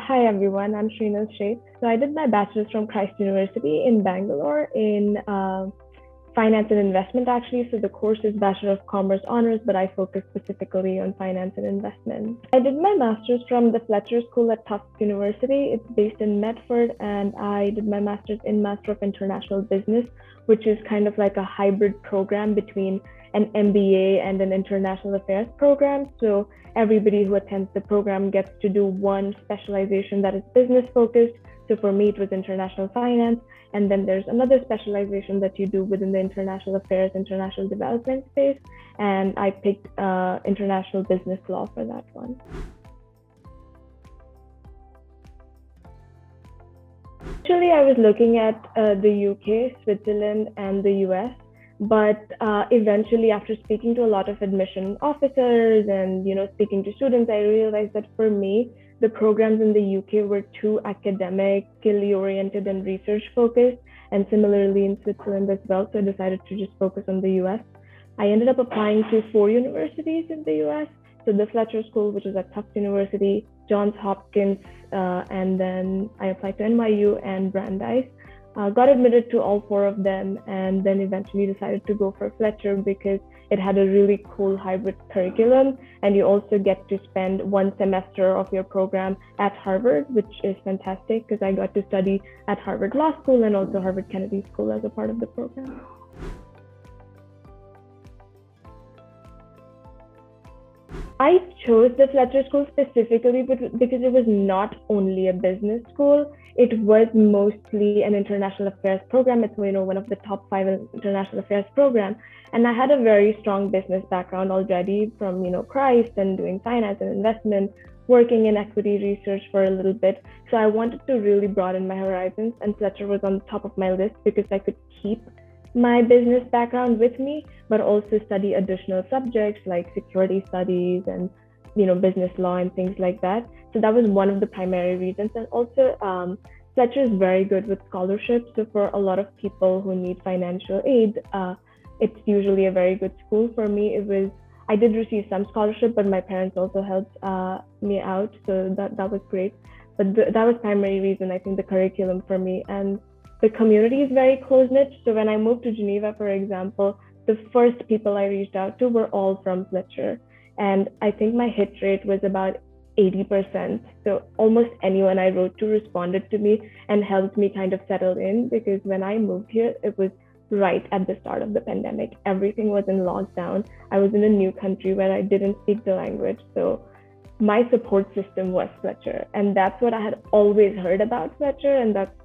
Hi everyone, I'm Shrinal Seth. So I did my bachelor's from Christ University in Bangalore in finance and investment actually. So the course is Bachelor of Commerce Honors, but I focus specifically on finance and investment. I did my master's from the Fletcher School at Tufts University. It's based in Medford, and I did my master's in Master of International Business, which is kind of like a hybrid program between an MBA and an international affairs program. So everybody who attends the program gets to do one specialization that is business focused. So for me, it was international finance. And then there's another specialization that you do within the international affairs, international development space. And I picked international business law for that one. Actually, I was looking at the UK, Switzerland, and the US. But eventually, after speaking to a lot of admission officers and speaking to students, I realized that for me, the programs in the UK were too academically oriented and research focused, and similarly in Switzerland as well. So I decided to just focus on the US. I ended up applying to 4 universities in the US. So the Fletcher School, which is at Tufts University, Johns Hopkins, and then I applied to NYU and Brandeis. Got admitted to all 4 of them, and then eventually decided to go for Fletcher because it had a really cool hybrid curriculum, and you also get to spend 1 semester of your program at Harvard, which is fantastic because I got to study at Harvard Law School and also Harvard Kennedy School as a part of the program. I chose the Fletcher School specifically because it was not only a business school, it was mostly an international affairs program. It's one of the top 5 international affairs programs. And I had a very strong business background already from Christ and doing finance and investment, working in equity research for a little bit. So I wanted to really broaden my horizons, and Fletcher was on the top of my list because I could keep my business background with me, but also study additional subjects like security studies and business law and things like that. So that was one of the primary reasons. And also Fletcher is very good with scholarships. So for a lot of people who need financial aid, it's usually a very good school. For me, I did receive some scholarship, but my parents also helped me out. So that was great. But that was primary reason, I think, the curriculum for me. And the community is very close-knit. So when I moved to Geneva, for example, the first people I reached out to were all from Fletcher. And I think my hit rate was about 80%. So almost anyone I wrote to responded to me and helped me kind of settle in, because when I moved here, it was right at the start of the pandemic. Everything was in lockdown. I was in a new country where I didn't speak the language. So my support system was Fletcher. And that's what I had always heard about Fletcher. And that's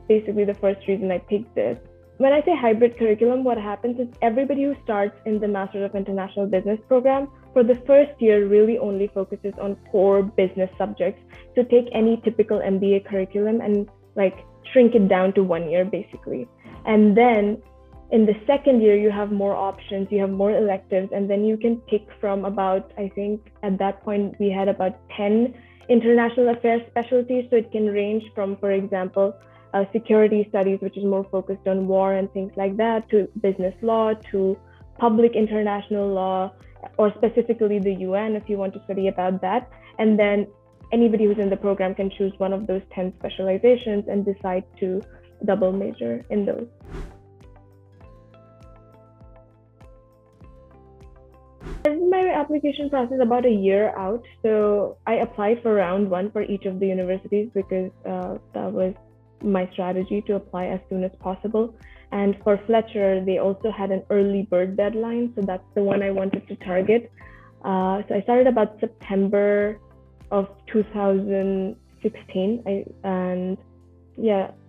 basically the first reason I picked this. When I say hybrid curriculum, what happens is everybody who starts in the Master of International Business program for the first year really only focuses on core business subjects. So take any typical MBA curriculum and shrink it down to 1 year basically. And then in the second year, you have more options, you have more electives, and then you can pick from about, I think at that point we had about 10 international affairs specialties. So it can range from, for example, security studies, which is more focused on war and things like that, to business law, to public international law, or specifically the UN if you want to study about that. And then anybody who's in the program can choose one of those 10 specializations and decide to double major in those. My application process about a year out. So I applied for round 1 for each of the universities because that was my strategy to apply as soon as possible. And for Fletcher, they also had an early bird deadline. So that's the one I wanted to target. So I started about September of 2016 and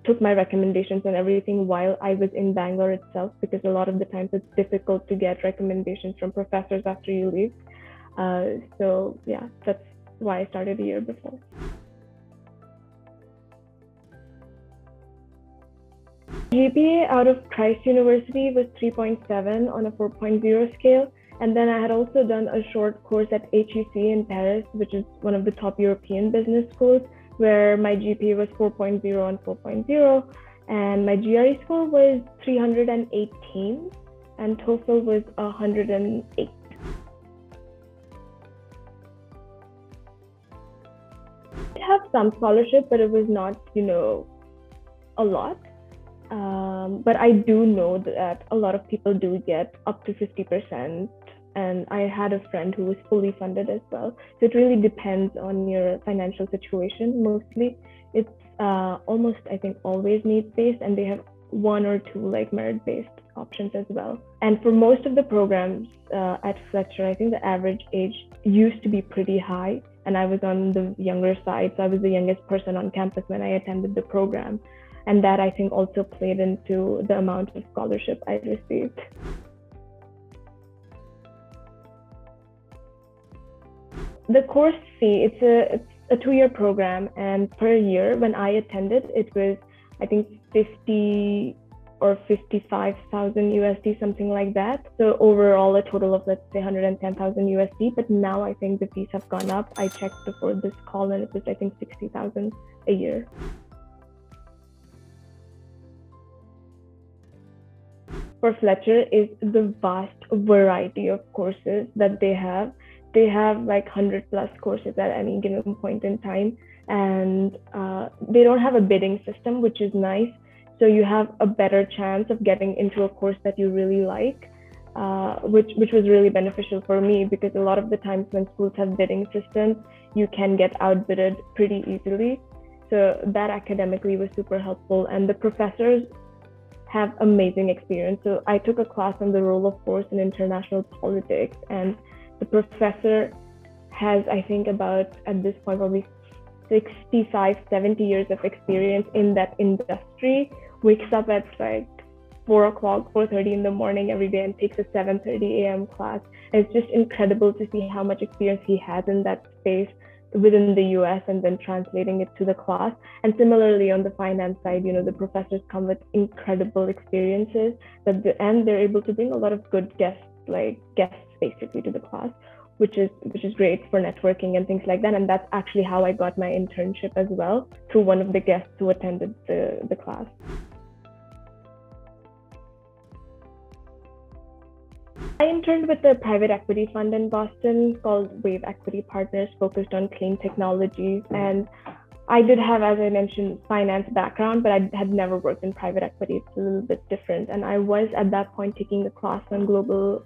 took my recommendations and everything while I was in Bangalore itself, because a lot of the times it's difficult to get recommendations from professors after you leave. So that's why I started a year before. GPA out of Christ University was 3.7 on a 4.0 scale. And then I had also done a short course at HEC in Paris, which is one of the top European business schools, where my GPA was 4.0 on 4.0. And my GRE score was 318 and TOEFL was 108. I have some scholarship, but it was not, a lot. But I do know that a lot of people do get up to 50%. And I had a friend who was fully funded as well. So it really depends on your financial situation. Mostly it's almost, I think, always needs-based, and they have one or two like merit-based options as well. And for most of the programs at Fletcher, I think the average age used to be pretty high, and I was on the younger side. So I was the youngest person on campus when I attended the program. And that, I think, also played into the amount of scholarship I received. The course fee, it's a 2-year program, and per year when I attended, it was, I think, 50 or 55,000 USD, something like that. So overall, a total of, let's say, 110,000 USD. But now I think the fees have gone up. I checked before this call, and it was, I think, 60,000 a year. For Fletcher is the vast variety of courses that they have. They have like 100 plus courses at any given point in time, and they don't have a bidding system, which is nice. So you have a better chance of getting into a course that you really like, which was really beneficial for me, because a lot of the times when schools have bidding systems, you can get outbidded pretty easily. So that academically was super helpful, and the professors have amazing experience. So I took a class on the role of force in international politics, and the professor has, I think, about, at this point, probably 65, 70 years of experience in that industry, wakes up at like 4 o'clock, 4:30 in the morning every day, and takes a 7:30 a.m. class. And it's just incredible to see how much experience he has in that space within the US, and then translating it to the class. And similarly, on the finance side, the professors come with incredible experiences, and they're able to bring a lot of good guests basically to the class, which is great for networking and things like that. And that's actually how I got my internship as well, through one of the guests who attended the class. I interned with a private equity fund in Boston called WEF Equity Partners, focused on clean technologies. And I did have, as I mentioned, finance background, but I had never worked in private equity. It's a little bit different. And I was at that point taking a class on global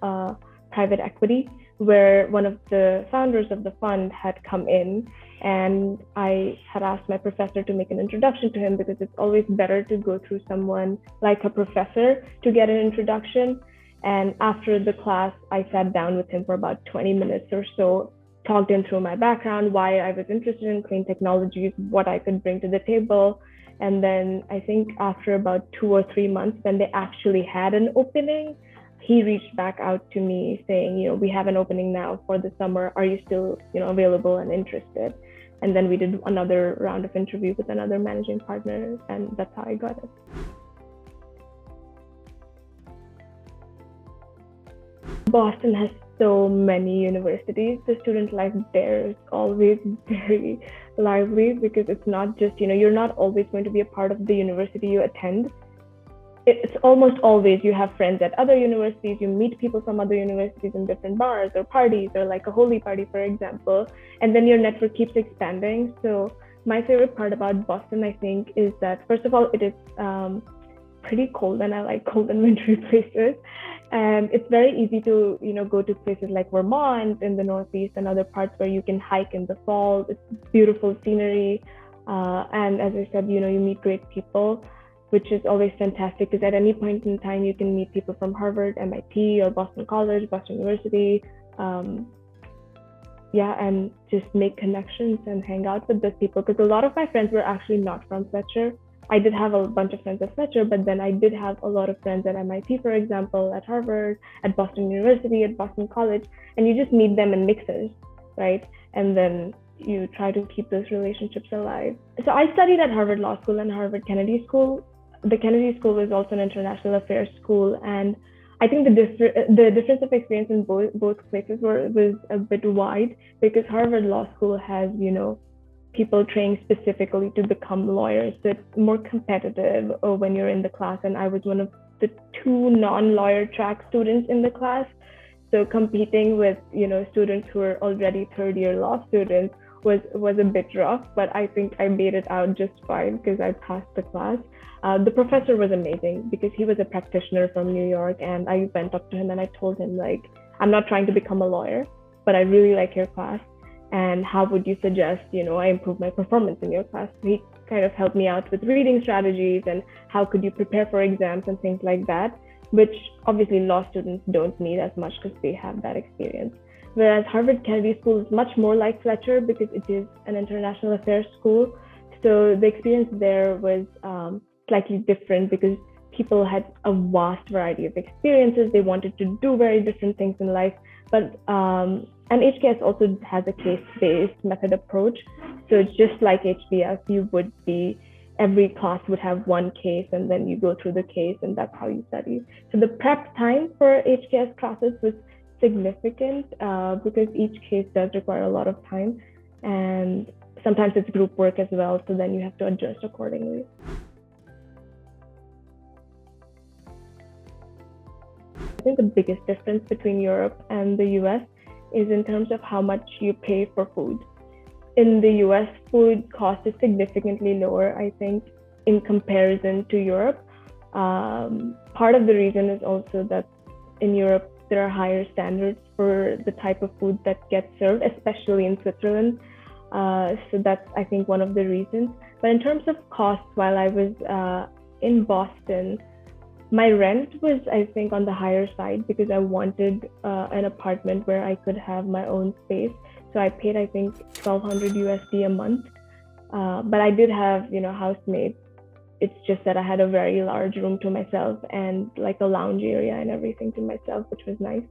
private equity, where one of the founders of the fund had come in, and I had asked my professor to make an introduction to him, because it's always better to go through someone like a professor to get an introduction. And after the class, I sat down with him for about 20 minutes or so, talked him through my background, why I was interested in clean technologies, what I could bring to the table. And then I think after about 2 or 3 months, when they actually had an opening, he reached back out to me saying, we have an opening now for the summer. Are you still, available and interested? And then we did another round of interview with another managing partner, and that's how I got it. Boston has so many universities. The student life there is always very lively, because it's not just, you're not always going to be a part of the university you attend. It's almost always you have friends at other universities, you meet people from other universities in different bars or parties, or like a holy party, for example, and then your network keeps expanding. So my favorite part about Boston, I think, is that, first of all, it is pretty cold, and I like cold and wintry places. And it's very easy to, go to places like Vermont in the Northeast and other parts where you can hike in the fall. It's beautiful scenery. And as I said, you meet great people, which is always fantastic, because at any point in time, you can meet people from Harvard, MIT, or Boston College, Boston University. And just make connections and hang out with those people. Because a lot of my friends were actually not from Fletcher. I did have a bunch of friends at Fletcher, but then I did have a lot of friends at MIT, for example, at Harvard, at Boston University, at Boston College, and you just meet them in mixers, right? And then you try to keep those relationships alive. So I studied at Harvard Law School and Harvard Kennedy School. The Kennedy School is also an international affairs school, and I think the difference of experience in both places was a bit wide, because Harvard Law School has, people trained specifically to become lawyers. So it's more competitive when you're in the class. And I was one of the 2 non-lawyer track students in the class. So competing with, students who are already third-year law students was a bit rough, but I think I made it out just fine because I passed the class. The professor was amazing because he was a practitioner from New York, and I went up to him and I told him, like, I'm not trying to become a lawyer, but I really like your class, and how would you suggest, I improve my performance in your class? So he kind of helped me out with reading strategies and how could you prepare for exams and things like that, which obviously law students don't need as much because they have that experience. Whereas Harvard Kennedy School is much more like Fletcher because it is an international affairs school. So the experience there was slightly different because people had a vast variety of experiences. They wanted to do very different things in life. But and HKS also has a case-based method approach. So just like HBS, every class would have one case and then you go through the case and that's how you study. So the prep time for HKS classes was significant because each case does require a lot of time, and sometimes it's group work as well, so then you have to adjust accordingly. I think the biggest difference between Europe and the US is in terms of how much you pay for food. In the US, food cost is significantly lower, I think, in comparison to Europe. Part of the reason is also that in Europe, there are higher standards for the type of food that gets served, especially in Switzerland. So that's, I think, one of the reasons. But in terms of costs, while I was in Boston, my rent was, I think, on the higher side because I wanted an apartment where I could have my own space. So I paid, I think, 1,200 USD a month. But I did have, housemates. It's just that I had a very large room to myself and like a lounge area and everything to myself, which was nice.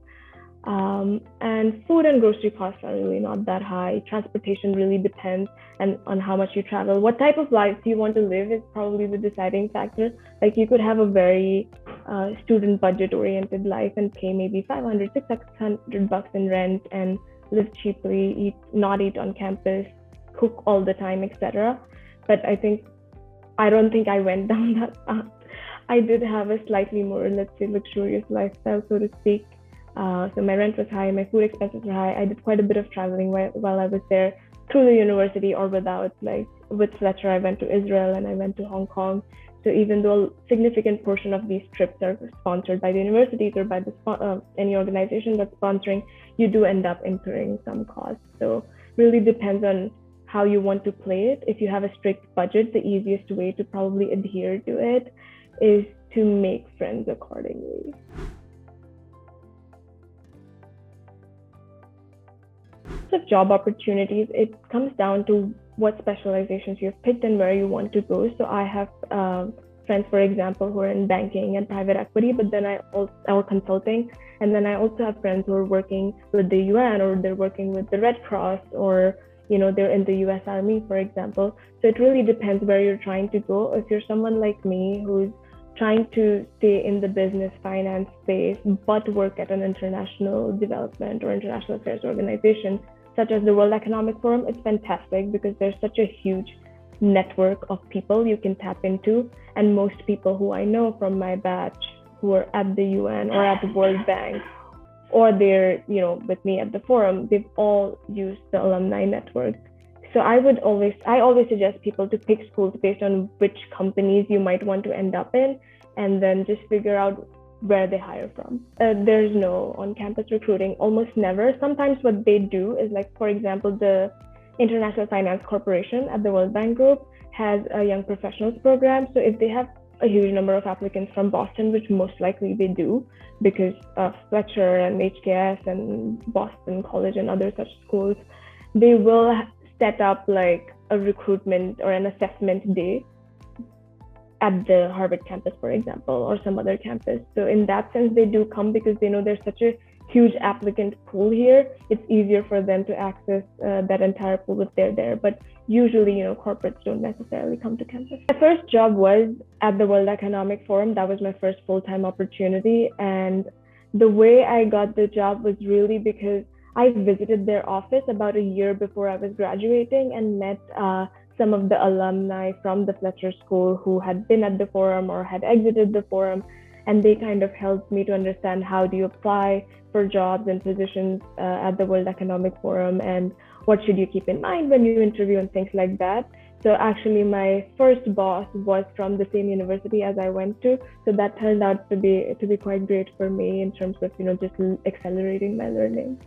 And food and grocery costs are really not that high. Transportation really depends on how much you travel. What type of life you want to live is probably the deciding factor. Like you could have a very student budget oriented life and pay maybe 500, 600 bucks in rent and live cheaply, not eat on campus, cook all the time, etc. But I don't think I went down that path. I did have a slightly more, let's say, luxurious lifestyle, so to speak. So my rent was high, my food expenses were high. I did quite a bit of traveling while I was there through the university or without. Like with Fletcher, I went to Israel and I went to Hong Kong. So even though a significant portion of these trips are sponsored by the universities or by any organization that's sponsoring, you do end up incurring some costs. So really depends on how you want to play it. If you have a strict budget, the easiest way to probably adhere to it is to make friends accordingly. So job opportunities, it comes down to what specializations you've picked and where you want to go. So I have friends, for example, who are in banking and private equity, but then or consulting. And then I also have friends who are working with the UN or they're working with the Red Cross or they're in the US Army, for example. So it really depends where you're trying to go. If you're someone like me who's trying to stay in the business finance space, but work at an international development or international affairs organization, such as the World Economic Forum, it's fantastic because there's such a huge network of people you can tap into. And most people who I know from my batch who are at the UN or at the World Bank, or they're, with me at the forum, they've all used the alumni network. So I always suggest people to pick schools based on which companies you might want to end up in, and then just figure out where they hire from. There's no on-campus recruiting, almost never. Sometimes what they do is, like, for example, the International Finance Corporation at the World Bank Group has a young professionals program. So if they have a huge number of applicants from Boston, which most likely they do because of Fletcher and HKS and Boston College and other such schools, they will set up like a recruitment or an assessment day at the Harvard campus, for example, or some other campus. So in that sense, they do come because they know there's such a huge applicant pool here. It's easier for them to access that entire pool if they're there. But usually, corporates don't necessarily come to campus. My first job was at the World Economic Forum. That was my first full-time opportunity. And the way I got the job was really because I visited their office about a year before I was graduating and met some of the alumni from the Fletcher School who had been at the forum or had exited the forum. And they kind of helped me to understand how do you apply for jobs and positions at the World Economic Forum and what should you keep in mind when you interview and things like that. So actually my first boss was from the same university as I went to. So that turned out to be quite great for me in terms of, just accelerating my learning.